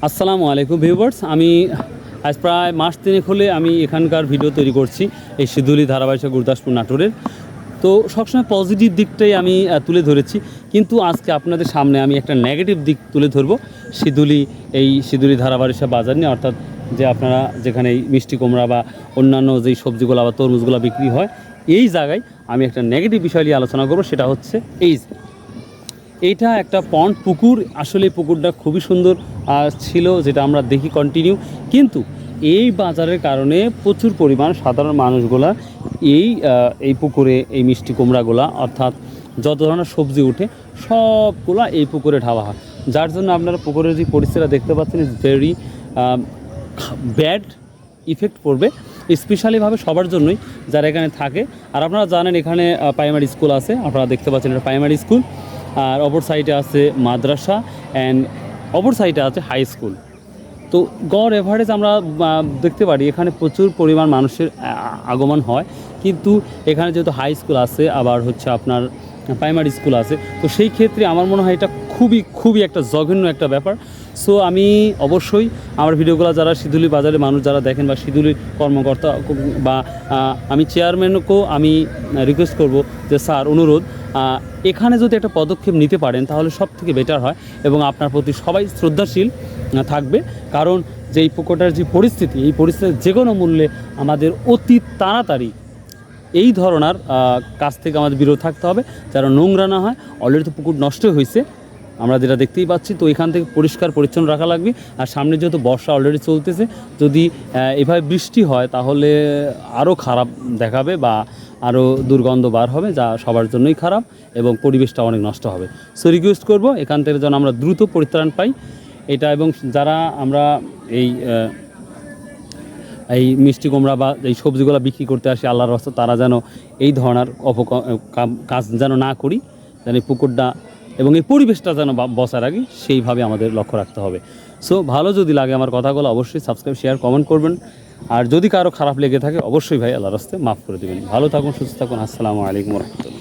আসসালামু আলাইকুম ভিউয়ার্স, আমি আজ প্রায় মাস 3 হলে আমি এখানকার ভিডিও তৈরি করছি এই সিধুলি ধারাবাহিক গুরদাসপুর নাটোরের। তো সবসময় পজিটিভ দিকটাই আমি তুলে ধরেছি, কিন্তু আজকে আপনাদের সামনে আমি একটা নেগেটিভ দিক তুলে ধরবো সিধুলি ধারাবাহিক বাজার নিয়ে, অর্থাৎ যে আপনারা যেখানে এই মিষ্টি কুমড়া বা অন্যান্য যেই সবজিগুলো বা তরমুজগুলো বিক্রি হয়, এই জায়গায় আমি একটা নেগেটিভ বিষয় নিয়ে আলোচনা করবো। সেটা হচ্ছে এইটা একটা পন্ড পুকুর। আসলে এই পুকুরটা খুবই সুন্দর ছিল, যেটা আমরা দেখি কন্টিনিউ, কিন্তু এই বাজারের কারণে প্রচুর পরিমাণ সাধারণ মানুষগুলা এই পুকুরে এই মিষ্টি কুমড়াগুলা অর্থাৎ যত ধরনের সবজি উঠে সবগুলা এই পুকুরে ঢালা হয়, যার জন্য আপনারা পুকুরের যে পরিস্থিতিটা দেখতে পাচ্ছেন ইজ ভেরি ব্যাড ইফেক্ট পড়বে, স্পেশালিভাবে সবার জন্যই যারা এখানে থাকে। আর আপনারা জানেন এখানে প্রাইমারি স্কুল আছে, আপনারা দেখতে পাচ্ছেন এটা প্রাইমারি স্কুল, আর অপর সাইডে আছে মাদ্রাসা অ্যান্ড অপর সাইডে আছে হাই স্কুল। তো গড় এভারেজ আমরা দেখতে পারি এখানে প্রচুর পরিমাণ মানুষের আগমন হয়, কিন্তু এখানে যেহেতু হাই স্কুল আছে আবার হচ্ছে আপনার প্রাইমারি স্কুল আছে, তো সেই ক্ষেত্রে আমার মনে হয় এটা খুবই একটা জঘন্য একটা ব্যাপার। সো আমি অবশ্যই আমার ভিডিওগুলো যারা সিধুলি বাজারের মানুষ যারা দেখেন বা সিধুলির কর্মকর্তা বা আমি চেয়ারম্যানকেও আমি রিকোয়েস্ট করব যে স্যার, অনুরোধ, এখানে যদি একটা পদক্ষেপ নিতে পারেন তাহলে সব থেকে বেটার হয় এবং আপনার প্রতি সবাই শ্রদ্ধাশীল থাকবে। কারণ যে এই পুকুরটার যে পরিস্থিতি, এই পরিস্থিতির যে কোনো মূল্যে আমাদের অতি তাড়াতাড়ি এই ধরনের কাজ থেকে আমাদের বিরত থাকতে হবে, যেন নোংরা না হয়। অলরেডি তো পুকুর নষ্ট হয়েছে, আমরা যেটা দেখতেই পাচ্ছি। তো এখান থেকে পরিষ্কার পরিচ্ছন্ন রাখা লাগবে। আর সামনে যেহেতু বর্ষা অলরেডি চলতেছে, যদি এভাবে বৃষ্টি হয় তাহলে আরও খারাপ দেখাবে বা আরও দুর্গন্ধ বার হবে, যা সবার জন্যই খারাপ এবং পরিবেশটা অনেক নষ্ট হবে। সো রিকোয়েস্ট করব এখান থেকে যেন আমরা দ্রুত পরিত্রাণ পাই এটা, এবং যারা আমরা এই মিষ্টি কুমড়া বা এই সবজিগুলো বিক্রি করতে আসি আল্লাহর রাস্তায়, তারা যেন এই ধরনের কাজ যেন না করি, যেন এই পুকুরটা এবং এই পরিবেশটা যেন বসার আগে সেইভাবে আমাদের লক্ষ্য রাখতে হবে। সো ভালো যদি লাগে আমার কথাগুলো অবশ্যই সাবস্ক্রাইব, শেয়ার, কমেন্ট করবেন। আর যদি কারো খারাপ লেগে থাকে অবশ্যই ভাই আল্লাহর রাস্তায় মাফ করে দেবেন। ভালো থাকুন, সুস্থ থাকুন। আসসালামু আলাইকুম রহমতুল্লাহ।